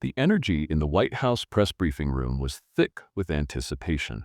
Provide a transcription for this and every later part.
The energy in the White House press briefing room was thick with anticipation.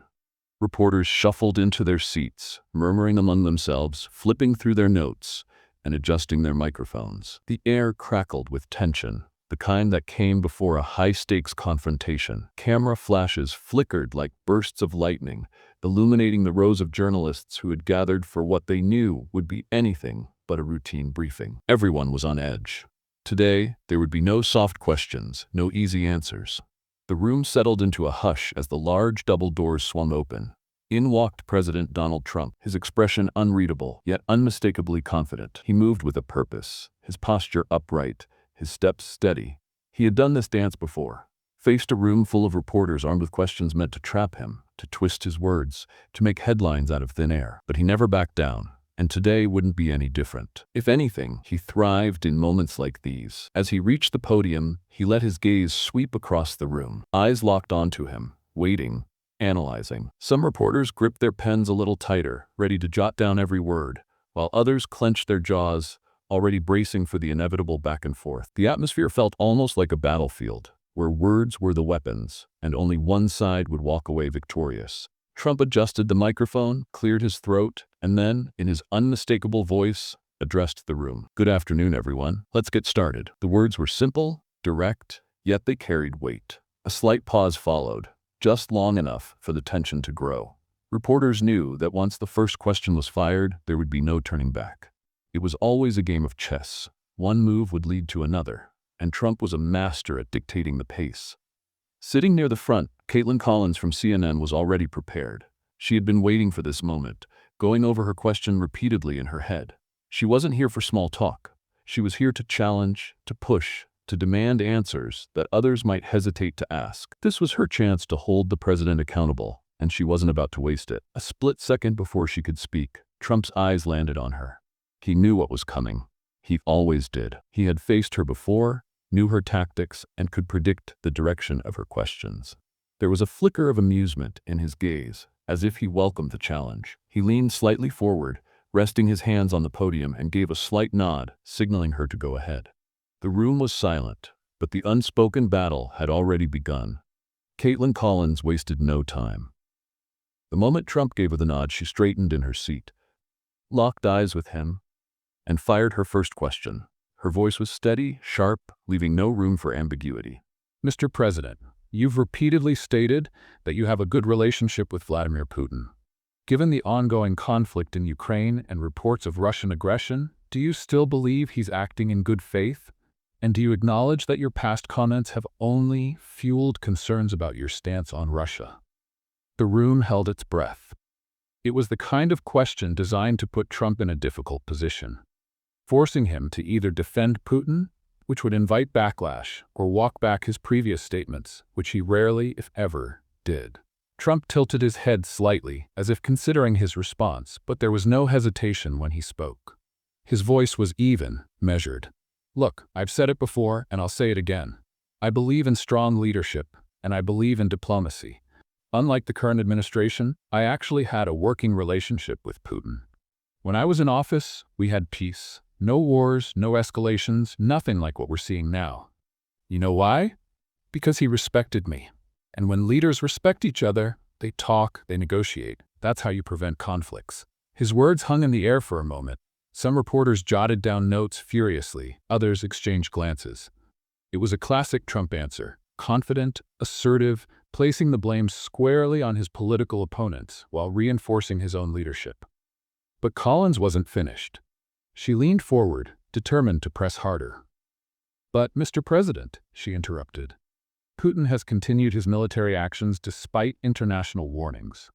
Reporters shuffled into their seats, murmuring among themselves, flipping through their notes, and adjusting their microphones. The air crackled with tension, the kind that came before a high-stakes confrontation. Camera flashes flickered like bursts of lightning, illuminating the rows of journalists who had gathered for what they knew would be anything but a routine briefing. Everyone was on edge. Today, there would be no soft questions, no easy answers. The room settled into a hush as the large double doors swung open. In walked President Donald Trump, his expression unreadable, yet unmistakably confident. He moved with a purpose, his posture upright, his steps steady. He had done this dance before. Faced a room full of reporters armed with questions meant to trap him, to twist his words, to make headlines out of thin air. But he never backed down. And today wouldn't be any different. If anything, he thrived in moments like these. As he reached the podium, he let his gaze sweep across the room. Eyes locked onto him, waiting, analyzing. Some reporters gripped their pens a little tighter, ready to jot down every word, while others clenched their jaws, already bracing for the inevitable back and forth. The atmosphere felt almost like a battlefield, where words were the weapons, and only one side would walk away victorious. Trump adjusted the microphone, cleared his throat, and then, in his unmistakable voice, addressed the room. "Good afternoon, everyone. Let's get started." The words were simple, direct, yet they carried weight. A slight pause followed, just long enough for the tension to grow. Reporters knew that once the first question was fired, there would be no turning back. It was always a game of chess. One move would lead to another, and Trump was a master at dictating the pace. Sitting near the front, Kaitlan Collins from CNN was already prepared. She had been waiting for this moment, going over her question repeatedly in her head. She wasn't here for small talk. She was here to challenge, to push, to demand answers that others might hesitate to ask. This was her chance to hold the president accountable, and she wasn't about to waste it. A split second before she could speak, Trump's eyes landed on her. He knew what was coming. He always did. He had faced her before, knew her tactics, and could predict the direction of her questions. There was a flicker of amusement in his gaze, as if he welcomed the challenge. He leaned slightly forward, resting his hands on the podium, and gave a slight nod, signaling her to go ahead. The room was silent, but the unspoken battle had already begun. Kaitlan Collins wasted no time. The moment Trump gave her the nod, she straightened in her seat, locked eyes with him, and fired her first question. Her voice was steady, sharp, leaving no room for ambiguity. "Mr. President, you've repeatedly stated that you have a good relationship with Vladimir Putin. Given the ongoing conflict in Ukraine and reports of Russian aggression, do you still believe he's acting in good faith? And do you acknowledge that your past comments have only fueled concerns about your stance on Russia?" The room held its breath. It was the kind of question designed to put Trump in a difficult position, forcing him to either defend Putin, which would invite backlash, or walk back his previous statements, which he rarely, if ever, did. Trump tilted his head slightly, as if considering his response, but there was no hesitation when he spoke. His voice was even, measured. "Look, I've said it before, and I'll say it again. I believe in strong leadership, and I believe in diplomacy. Unlike the current administration, I actually had a working relationship with Putin. When I was in office, we had peace. No wars, no escalations, nothing like what we're seeing now. You know why? Because he respected me. And when leaders respect each other, they talk, they negotiate. That's how you prevent conflicts." His words hung in the air for a moment. Some reporters jotted down notes furiously, others exchanged glances. It was a classic Trump answer, confident, assertive, placing the blame squarely on his political opponents while reinforcing his own leadership. But Collins wasn't finished. She leaned forward, determined to press harder. "But, Mr. President," she interrupted, "Putin has continued his military actions despite international warnings.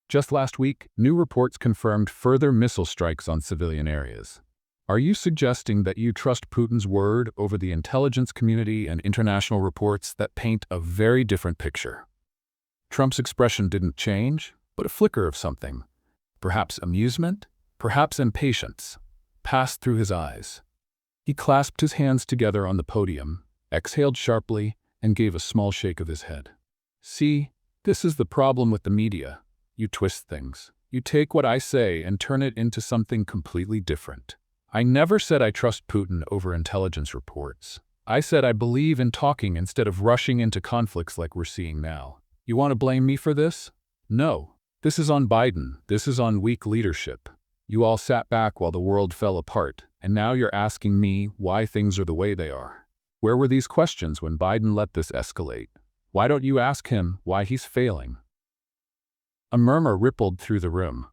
Just last week, new reports confirmed further missile strikes on civilian areas. Are you suggesting that you trust Putin's word over the intelligence community and international reports that paint a very different picture?" Trump's expression didn't change, but a flicker of something, perhaps amusement, perhaps impatience, passed through his eyes. He clasped his hands together on the podium, exhaled sharply, and gave a small shake of his head. "See, this is the problem with the media. You twist things. You take what I say and turn it into something completely different. I never said I trust Putin over intelligence reports. I said I believe in talking instead of rushing into conflicts like we're seeing now. You want to blame me for this? No. This is on Biden. This is on weak leadership. You all sat back while the world fell apart, and now you're asking me why things are the way they are. Where were these questions when Biden let this escalate? Why don't you ask him why he's failing? A murmur rippled through the room.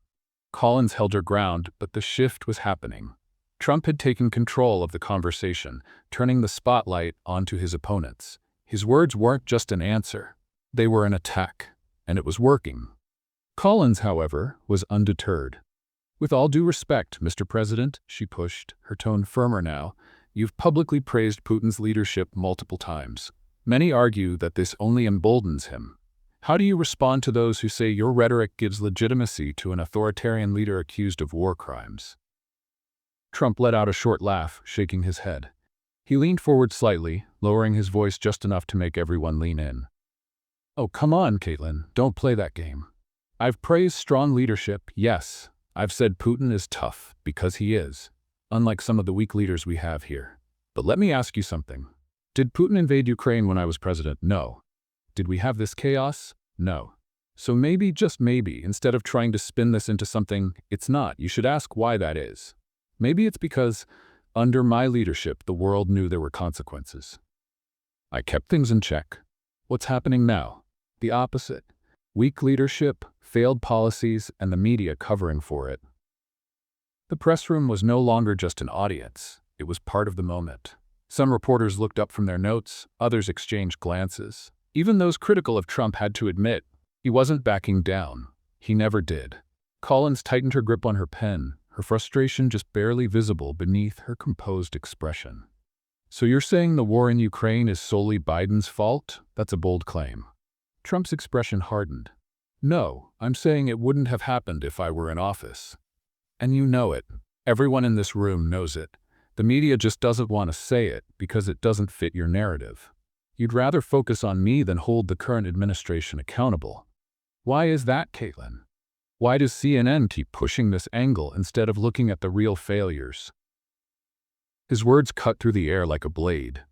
Collins held her ground, but the shift was happening. Trump had taken control of the conversation, turning the spotlight onto his opponents. His words weren't just an answer. They were an attack, and it was working. Collins, however, was undeterred. With all due respect, Mr. President, she pushed, her tone firmer now, you've publicly praised Putin's leadership multiple times. Many argue that this only emboldens him. How do you respond to those who say your rhetoric gives legitimacy to an authoritarian leader accused of war crimes? Trump let out a short laugh, shaking his head. He leaned forward slightly, lowering his voice just enough to make everyone lean in. Oh, come on, Kaitlan, don't play that game. I've praised strong leadership, yes. I've said Putin is tough, because he is, unlike some of the weak leaders we have here. But let me ask you something. Did Putin invade Ukraine when I was president? No. Did we have this chaos? No. So maybe, just maybe, instead of trying to spin this into something it's not, you should ask why that is. Maybe it's because, under my leadership, the world knew there were consequences. I kept things in check. What's happening now? The opposite. Weak leadership, failed policies, and the media covering for it. The press room was no longer just an audience. It was part of the moment. Some reporters looked up from their notes, others exchanged glances. Even those critical of Trump had to admit, he wasn't backing down. He never did. Collins tightened her grip on her pen, her frustration just barely visible beneath her composed expression. So you're saying the war in Ukraine is solely Biden's fault? That's a bold claim. Trump's expression hardened. No, I'm saying it wouldn't have happened if I were in office. And you know it. Everyone in this room knows it. The media just doesn't want to say it because it doesn't fit your narrative. You'd rather focus on me than hold the current administration accountable. Why is that, Kaitlan? Why does CNN keep pushing this angle instead of looking at the real failures? His words cut through the air like a blade.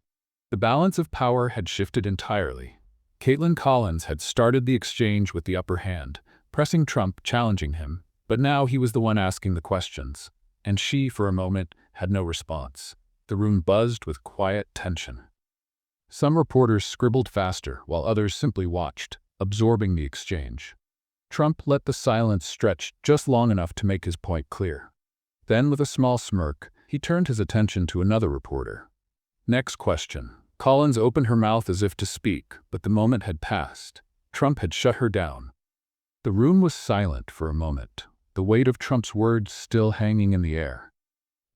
The balance of power had shifted entirely. Kaitlan Collins had started the exchange with the upper hand, pressing Trump, challenging him, but now he was the one asking the questions, and she, for a moment, had no response. The room buzzed with quiet tension. Some reporters scribbled faster, while others simply watched, absorbing the exchange. Trump let the silence stretch just long enough to make his point clear. Then, with a small smirk, he turned his attention to another reporter. Next question. Collins opened her mouth as if to speak, but the moment had passed. Trump had shut her down. The room was silent for a moment, the weight of Trump's words still hanging in the air.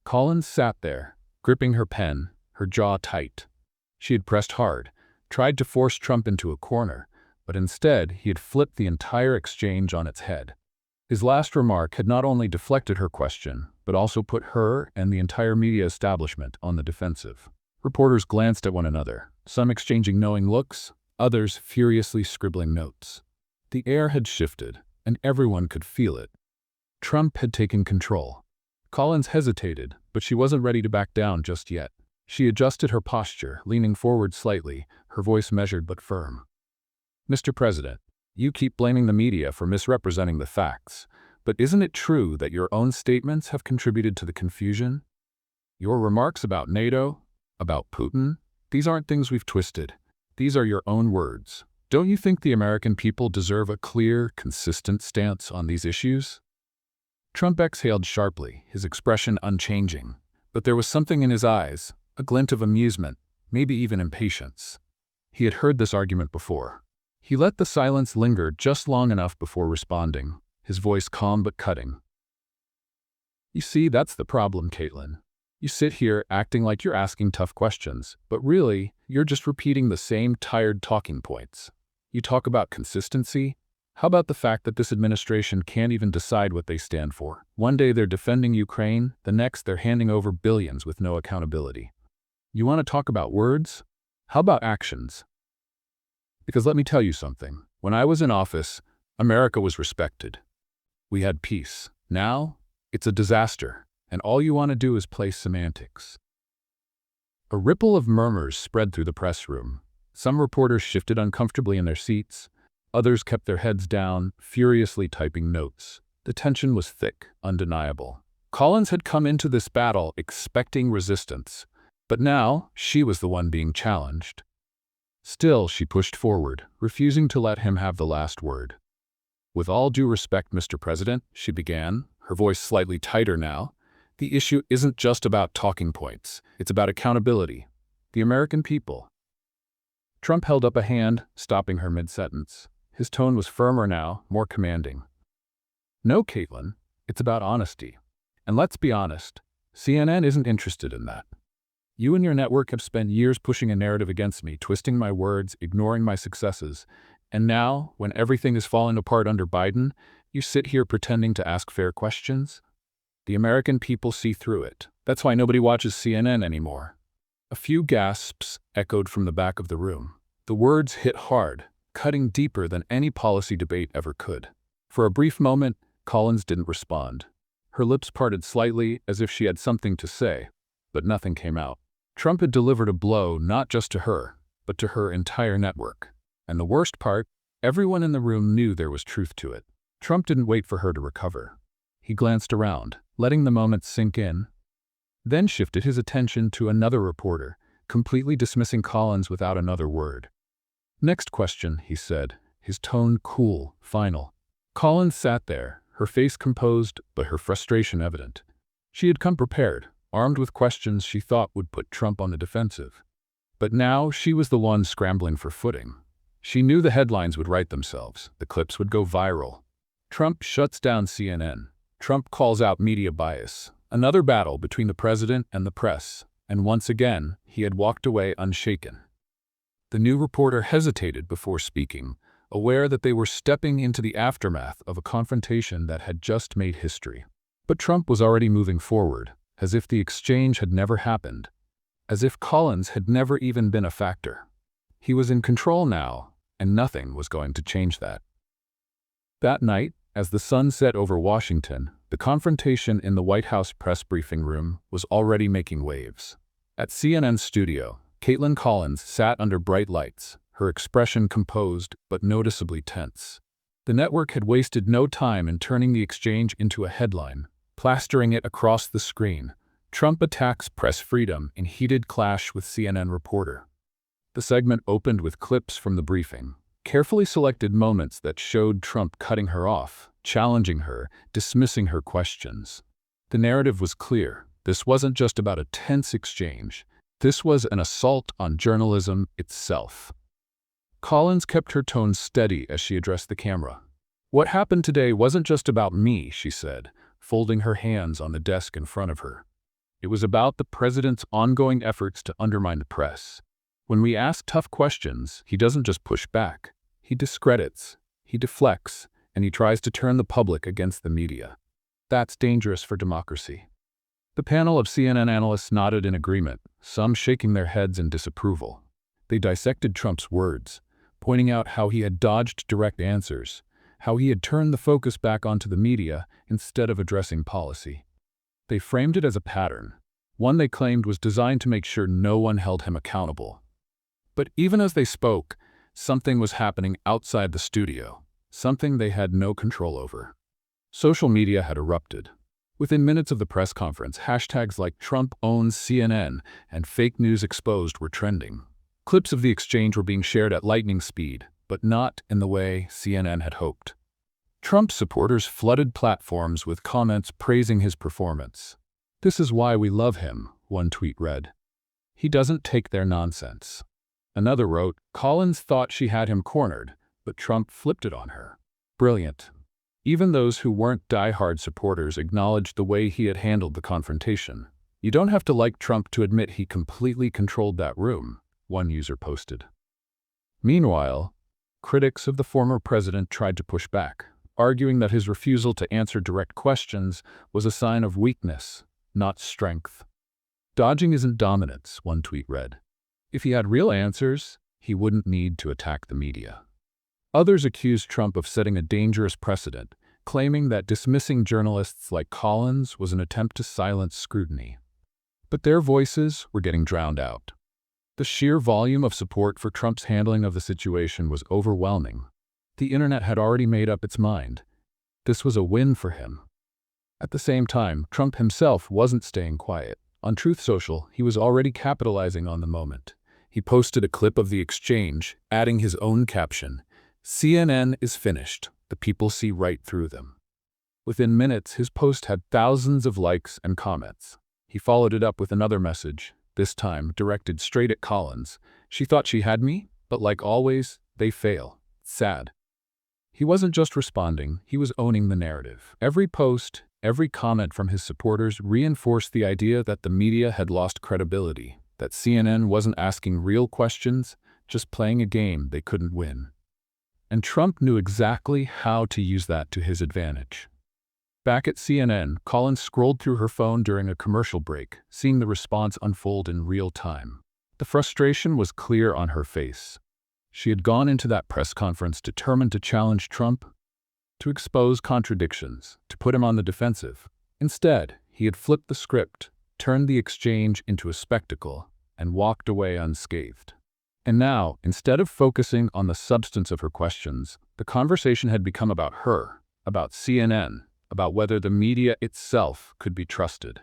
Collins sat there, gripping her pen, her jaw tight. She had pressed hard, tried to force Trump into a corner, but instead he had flipped the entire exchange on its head. His last remark had not only deflected her question, but also put her and the entire media establishment on the defensive. Reporters glanced at one another, some exchanging knowing looks, others furiously scribbling notes. The air had shifted, and everyone could feel it. Trump had taken control. Collins hesitated, but she wasn't ready to back down just yet. She adjusted her posture, leaning forward slightly, her voice measured but firm. Mr. President, you keep blaming the media for misrepresenting the facts, but isn't it true that your own statements have contributed to the confusion? Your remarks about NATO, about Putin, these aren't things we've twisted. These are your own words. Don't you think the American people deserve a clear, consistent stance on these issues? Trump exhaled sharply, his expression unchanging, but there was something in his eyes, a glint of amusement, maybe even impatience. He had heard this argument before. He let the silence linger just long enough before responding, his voice calm but cutting. You see, that's the problem, Kaitlan. You sit here acting like you're asking tough questions, but really, you're just repeating the same tired talking points. You talk about consistency. How about the fact that this administration can't even decide what they stand for? One day they're defending Ukraine, the next they're handing over billions with no accountability. You want to talk about words? How about actions? Because let me tell you something. When I was in office, America was respected. We had peace. Now, it's a disaster, and all you want to do is play semantics. A ripple of murmurs spread through the press room. Some reporters shifted uncomfortably in their seats. Others kept their heads down, furiously typing notes. The tension was thick, undeniable. Collins had come into this battle expecting resistance, but now she was the one being challenged. Still, she pushed forward, refusing to let him have the last word. "With all due respect, Mr. President," she began, her voice slightly tighter now, "the issue isn't just about talking points. It's about accountability. The American people." Trump held up a hand, stopping her mid-sentence. His tone was firmer now, more commanding. "No, Kaitlan, it's about honesty. And let's be honest, CNN isn't interested in that. You and your network have spent years pushing a narrative against me, twisting my words, ignoring my successes. And now, when everything is falling apart under Biden, you sit here pretending to ask fair questions? The American people see through it. That's why nobody watches CNN anymore." A few gasps echoed from the back of the room. The words hit hard, cutting deeper than any policy debate ever could. For a brief moment, Collins didn't respond. Her lips parted slightly as if she had something to say, but nothing came out. Trump had delivered a blow not just to her, but to her entire network. And the worst part, everyone in the room knew there was truth to it. Trump didn't wait for her to recover. He glanced around, letting the moment sink in, then shifted his attention to another reporter, completely dismissing Collins without another word. "Next question," he said, his tone cool, final. Collins sat there, her face composed but her frustration evident. She had come prepared, armed with questions she thought would put Trump on the defensive. But now she was the one scrambling for footing. She knew the headlines would write themselves, the clips would go viral. Trump shuts down CNN. Trump calls out media bias. Another battle between the president and the press, and once again, he had walked away unshaken. The new reporter hesitated before speaking, aware that they were stepping into the aftermath of a confrontation that had just made history. But Trump was already moving forward, as if the exchange had never happened, as if Collins had never even been a factor. He was in control now, and nothing was going to change that. That night, as the sun set over Washington, the confrontation in the White House press briefing room was already making waves. At CNN's studio, Kaitlan Collins sat under bright lights, her expression composed but noticeably tense. The network had wasted no time in turning the exchange into a headline, plastering it across the screen. "Trump attacks press freedom in heated clash with CNN reporter." The segment opened with clips from the briefing, carefully selected moments that showed Trump cutting her off, challenging her, dismissing her questions. The narrative was clear. This wasn't just about a tense exchange. This was an assault on journalism itself. Collins kept her tone steady as she addressed the camera. "What happened today wasn't just about me," she said, folding her hands on the desk in front of her. "It was about the president's ongoing efforts to undermine the press. When we ask tough questions, he doesn't just push back. He discredits, he deflects, and he tries to turn the public against the media. That's dangerous for democracy." The panel of CNN analysts nodded in agreement, some shaking their heads in disapproval. They dissected Trump's words, pointing out how he had dodged direct answers, how he had turned the focus back onto the media instead of addressing policy. They framed it as a pattern, one they claimed was designed to make sure no one held him accountable. But even as they spoke, something was happening outside the studio, something they had no control over. Social media had erupted. Within minutes of the press conference, hashtags like "Trump owns CNN" and "Fake News Exposed" were trending. Clips of the exchange were being shared at lightning speed, but not in the way CNN had hoped. Trump supporters flooded platforms with comments praising his performance. "This is why we love him," one tweet read. "He doesn't take their nonsense." Another wrote, "Collins thought she had him cornered, but Trump flipped it on her." Brilliant. Even those who weren't die-hard supporters acknowledged the way he had handled the confrontation. "You don't have to like Trump to admit he completely controlled that room," one user posted. Meanwhile, critics of the former president tried to push back, arguing that his refusal to answer direct questions was a sign of weakness, not strength. "Dodging isn't dominance," one tweet read. "If he had real answers, he wouldn't need to attack the media." Others accused Trump of setting a dangerous precedent, claiming that dismissing journalists like Collins was an attempt to silence scrutiny. But their voices were getting drowned out. The sheer volume of support for Trump's handling of the situation was overwhelming. The internet had already made up its mind. This was a win for him. At the same time, Trump himself wasn't staying quiet. On Truth Social, he was already capitalizing on the moment. He posted a clip of the exchange, adding his own caption, "CNN is finished. The people see right through them." Within minutes, his post had thousands of likes and comments. He followed it up with another message, this time directed straight at Collins. "She thought she had me, but like always, they fail. Sad." He wasn't just responding, he was owning the narrative. Every post, every comment from his supporters reinforced the idea that the media had lost credibility, that CNN wasn't asking real questions, just playing a game they couldn't win. And Trump knew exactly how to use that to his advantage. Back at CNN, Collins scrolled through her phone during a commercial break, seeing the response unfold in real time. The frustration was clear on her face. She had gone into that press conference determined to challenge Trump, to expose contradictions, to put him on the defensive. Instead, he had flipped the script, turned the exchange into a spectacle, and walked away unscathed. And now, instead of focusing on the substance of her questions, the conversation had become about her, about CNN, about whether the media itself could be trusted.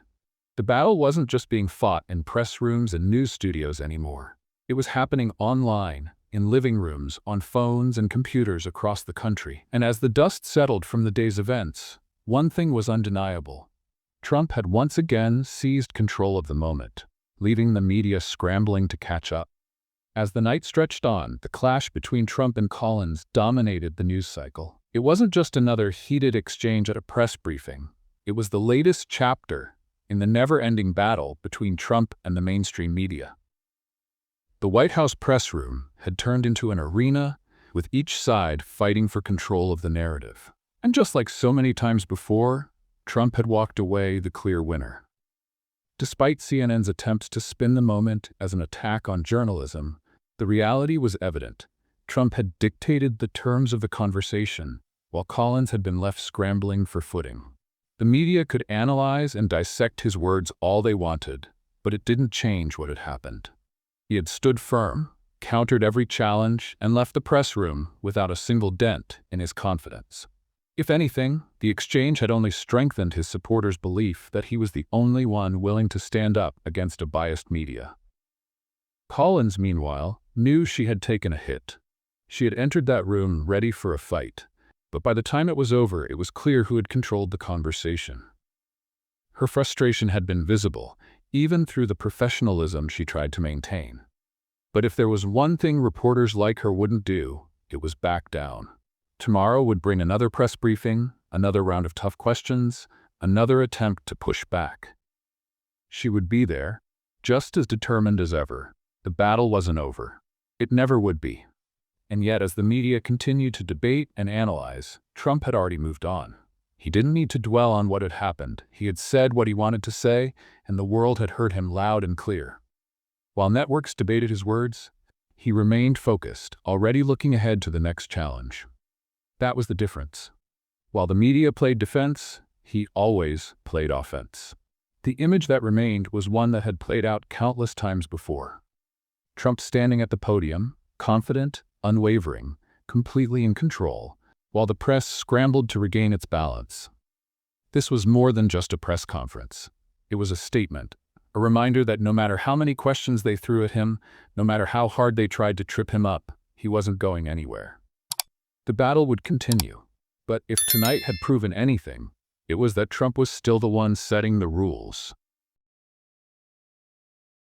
The battle wasn't just being fought in press rooms and news studios anymore. It was happening online, in living rooms, on phones and computers across the country. And as the dust settled from the day's events, one thing was undeniable. Trump had once again seized control of the moment, leaving the media scrambling to catch up. As the night stretched on, the clash between Trump and Collins dominated the news cycle. It wasn't just another heated exchange at a press briefing. It was the latest chapter in the never-ending battle between Trump and the mainstream media. The White House press room had turned into an arena, with each side fighting for control of the narrative. And just like so many times before, Trump had walked away the clear winner. Despite CNN's attempts to spin the moment as an attack on journalism, the reality was evident. Trump had dictated the terms of the conversation, while Collins had been left scrambling for footing. The media could analyze and dissect his words all they wanted, but it didn't change what had happened. He had stood firm, countered every challenge, and left the press room without a single dent in his confidence. If anything, the exchange had only strengthened his supporters' belief that he was the only one willing to stand up against a biased media. Collins, meanwhile, knew she had taken a hit. She had entered that room ready for a fight, but by the time it was over, it was clear who had controlled the conversation. Her frustration had been visible, even through the professionalism she tried to maintain. But if there was one thing reporters like her wouldn't do, it was back down. Tomorrow would bring another press briefing, another round of tough questions, another attempt to push back. She would be there, just as determined as ever. The battle wasn't over. It never would be. And yet, as the media continued to debate and analyze, Trump had already moved on. He didn't need to dwell on what had happened. He had said what he wanted to say, and the world had heard him loud and clear. While networks debated his words, he remained focused, already looking ahead to the next challenge. That was the difference. While the media played defense, he always played offense. The image that remained was one that had played out countless times before. Trump standing at the podium, confident, unwavering, completely in control, while the press scrambled to regain its balance. This was more than just a press conference. It was a statement, a reminder that no matter how many questions they threw at him, no matter how hard they tried to trip him up, he wasn't going anywhere. The battle would continue, but if tonight had proven anything, it was that Trump was still the one setting the rules.